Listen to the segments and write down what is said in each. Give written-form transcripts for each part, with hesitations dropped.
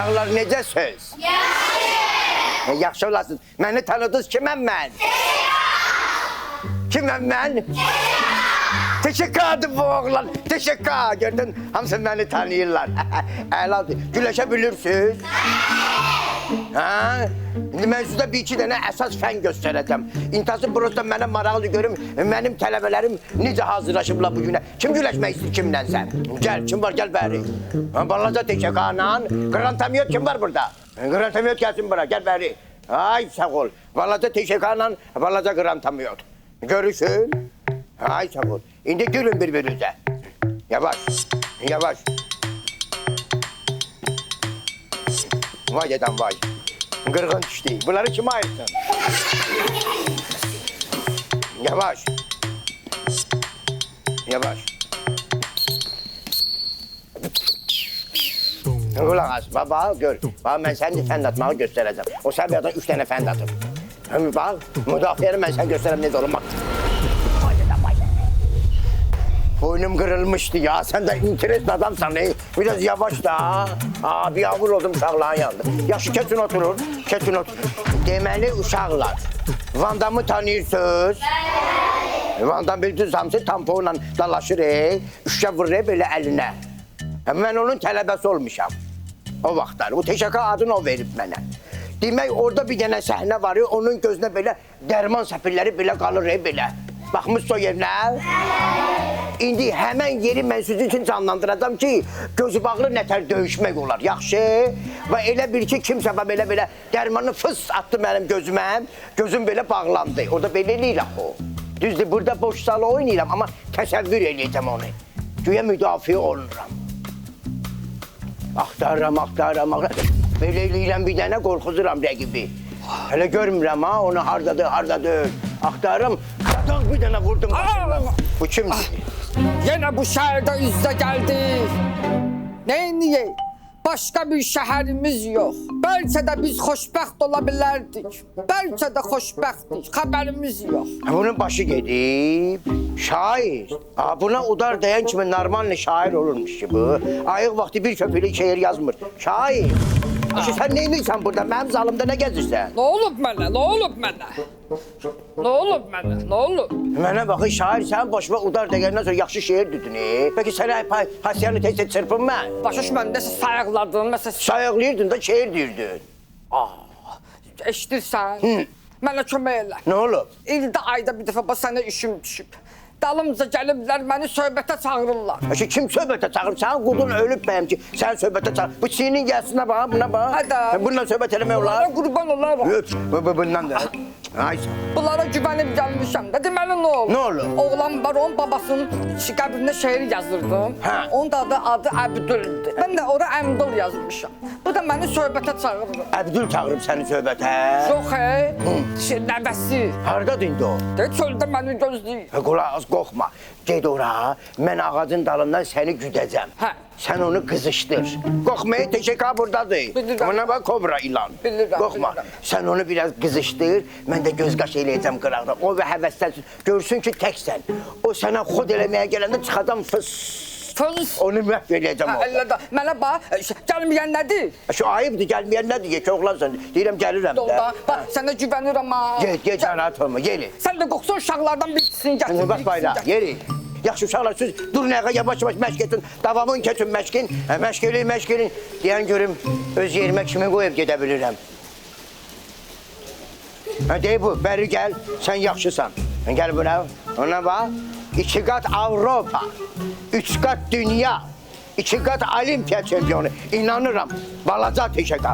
Uşaqlar necəsiz? Yaxşı. Yaxşı olasınız. Məni tanıdınız kiməm mən? Kiməm mən? Teşekkür bu oğlan. Teşekkür. Gördün, hamısı məni tanıyırlar. Əladır. Güləşə bilirsiniz? Ha? İndi mən sizə bir-iki dənə əsas fən göstərəcəm. İntası prosta mənə maraqlı görüm, mənim tələbələrim necə hazırlaşıblar bu günə. Kim güləşmək istəyir kimlənsə? Gəl, kim var, gəl bəri. Balaca Teşekkür'la, Qrantamiyot kim var burada? Qrantamiyot gəlsin bura, gəl bəri. Ay, sağ ol. Balaca Teşekkür'la, balaca Qrantamiyot. Görüşün. Ay, sağ ol. İndi gülün bir-birinizə. Yavaş, yavaş. Vay dedem vay. Qırğın düşdü. Bunları kime ayırsın? Yavaş. Yavaş. Kulak as. Baba gör. Bak ben seni fənd atmağı göstereceğim. O səbiyadan 3 tane fənd atır. Bak müdafiəni ben sen göstereyim ne olur. Vay dedem vay. Boynum kırılmıştı ya. Sen de interes adamsan. Biraz yavaş da. Aa, bir yağmur oldum uşaqların yanında. Yaxşı kesin oturur. Kesin oturur. Deməli uşaqlar. Van Damı tanıyırsınız. Van Dam bildiniz hamısı tamponla dalaşır. Üşə vurur belə əlinə. Mən onun tələbəsi olmuşam. O vaxtlar. O Teşekkür adını o verib mənə. Demək orada bir dənə səhnə var. Onun gözünə belə dərman səpirləri belə qalır belə. Baxmışsınız o yerinə? İndi həmən yeri mən sizin üçün canlandıracağım ki, gözü bağlı nətər döyüşmək olar, yaxşı? Və elə bil ki, kimsə belə dərmanı fıs attı mənim gözümə, gözüm belə bağlandı. Orada belə eləyirəm o. Düzdür, burada boş salı oynayıram, amma təsəvvür eləyəcəm onu. Güya müdafiə olunuram. Axtarıram. Belə eləyirəm bir dənə, qorxuzuram rəqibi. Hələ görmürəm ha, onu hardadır. Axtarım, qadan bir dənə vurdum. Bu kimdir? Yine bu şehirde üstə geldik. Niye? Başka bir şehrimiz yok. Belki de biz xoşbəxt olabilirdik. Belki de xoşbəxtdik. Haberimiz yok. Bunun başı gedib, şair. Buna udar dayan kimi normal şair olurmuş ki bu. Ayıq vaxtı bir köpüyle şehir yazmır. Şair. Sen neyniysən burada? Mənim zalımda ne gezirsən? Ne olub mənə? Ne olub mənə? Ne olub mənə? Ne olub? Mənə baxın, şair sən başıma udar dəyəndən sonra yaxşı şeir düdün. Peki sənə hasiyanı tez çırpın mən. Başa mən nəsə sayıqladın, nəsə... Sayıqlayırdın da şeir deyirdin. Eşidirsən? Mənə kömək elə. Ne olub? İldə ayda bir dəfə sənə işim düşüb. Dalımca gəliblər, məni söhbətə çağırırlar. Kim söhbətə çağırır? Sənin qudun ölüb bəyəm ki, sən söhbətə çağır. Bu çiyinin gəlsinə bax, buna bax. Hadi. Bundan söhbət eləmək olar. Bunlara qurban olarım. Öp, bundan da. Ay sən. Bunlara güvənib gəlmişəm də, deməli nə olur? Nə olur? Oğlan var, onun babasının qəbrinə şeir yazırdım. Hə. Onun da adı Əbdüldür. Mən də ora Əmdül yazmışam. Bu da məni söhbətə çağırır. Əbdül çağırıb səni söhbətə. Yox, nəvəsi. Hardadır indi o? De çöldə məni gözləyir. Qulaq az, qorxma. Ged ora, mən ağacın dalından səni güdəcəm. Hə. Sən onu qızışdır. Qorxmayın, Teşekkür buradadır. Bilirəm. Ona bax, kobra ilan. Bilirəm, Qorxma. bilirəm. Sən onu biraz qızışdır, mən də göz qaş eləyəcəm qıraqda. O və həvəslənsin, görsün ki, təksən. O sənə xod eləməyə gələndə çıxacam fıs. Fıs. Onu məhv eləyəcəm o. Əllədə. Mənə bax, gəlməyən nədir? Şu ayıbdır, gəlməyən nədir ki, oğlansan. Deyirəm, gəlirəm də. Dolda. Bax, sənə güvənirəm ha. Get, rahat olma, yeri. Sən də qoxsun uşaqlardan birisini gətir. Bax bayra, yeri. Yaxşı uşaqlar, siz durun ayağa, yavaş-yavaş məşq etsin. Davamın keçin məşqin. Məşq eləyin. Deyən görüm, öz yerimə kimi qoyub gedə bilirəm. Deyib bu, bəri gəl, sən yaxşısan. Gəl bura, ona bax. 2 qat Avropa, 3 qat dünya, 2 qat Olimpiya çempionu. İnanıram, balaca Teşekkür.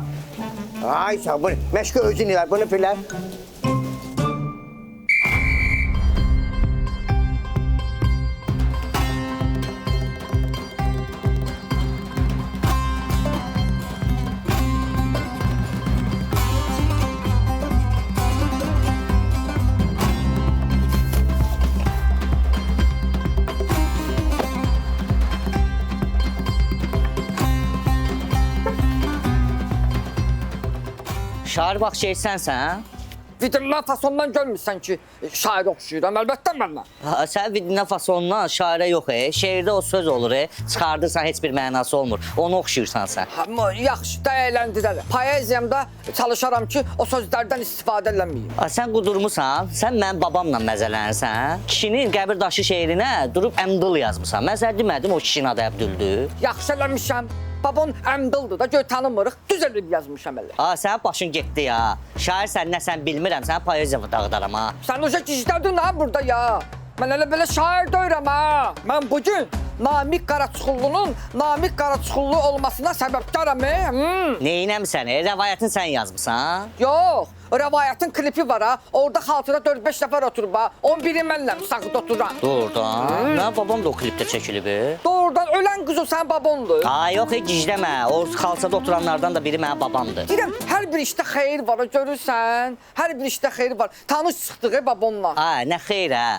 Ay sağ, bunu, məşqi özün elə, bunu bilə. Şair bax şeir sənsən, hə? videodan fasondan görmürsən ki, şair oxşuyuram, əlbəttə mənlə. Ha, sən vidinə fasondan şairə yox, şeirdə o söz olur, çıxardırsan heç bir mənası olmur. Onu oxşuyursan sən. Amma yaxşı da əyləndirər. Poeziyamda çalışaram ki, o sözlərdən istifadə eləməyim. Ha, sən qudurmusan, sən mənim babamla məzələnirsən. Kişinin qəbir daşı şeirinə durub Əmdıl yazmısan. Mən sənə demədim o kişinin adı Əbdüldür. Yaxşı eləmişəm. Babam Əmdıldır da, göy tanımırıq. Düz elib yazmışam elə. Ha, sənin başın getdi ya. Şairsən nə sən bilmirəm, sən poeziyamı dağıdaram ha. Sən oca gizlədin ha burada ya. Mən elə belə şair deyirəm ha. Mən bugün Namiq Qaraçuxullunun Namiq Qaraçuxullu olmasına səbəbkaram. Neynəmsən, rəvayətini sən yazmısan? Yox, rəvayətin klipi var ha. Orada xalçada 4-5 nəfər oturub ha. 11-i mənlə sağda oturan. Doğrudan. Mən babam da o klipdə çəkilib. Doğrudan ölən qız o sənin babandır. Ha, yox, gizləmə. O xalçada oturanlardan da biri mənim babamdır. Deyirəm, hər bir işdə xeyir var, görürsən? Hər bir işdə xeyir var. Tanış çıxdıq babamla. Ha, nə xeyr hə.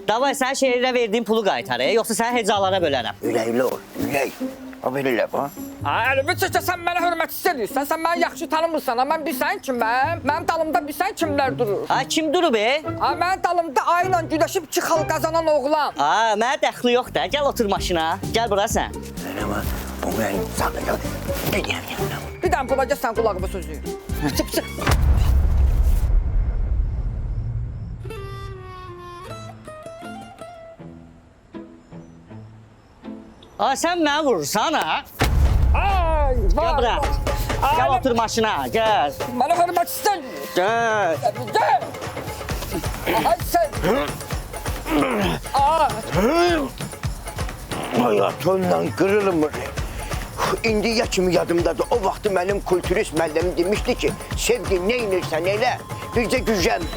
Davay, sən şeirə verdiyin pulu qaytar, yoxsa sən hecalara bölərəm. Ürəkli ol, ürək. O belə elə bax. Ha, əlimi çəkə, sən mənə hörmət istəyirsən, sən məni yaxşı tanımırsan, ha, mən bilsən kiməm? Mənim dalımda bilsən kimlər durur? Ha, kim durub, Ha, mənim dalımda ayla güləşib 2 xal qazanan oğlan. Ha, mənə dəxli yox da, gəl otur maşına, gəl bura sən. Mənə bu mənim sağlayam. Deyəm. Bir dənə bula gəl, sən qulağıma sözü. Çıp. Ha, sən mənə vurursan, ha? Ay, Gəl bura. Gəl otur maşına, gəl. Mənə hörmət istəyir. Gəl. Gəl. Ay sən. Hayatımdan kırılmır. İndiyə kimi yadımdadır. O vaxtı mənim kulturist müəllimim demişdi ki, sevgi neynirsən elə, bircə güzən.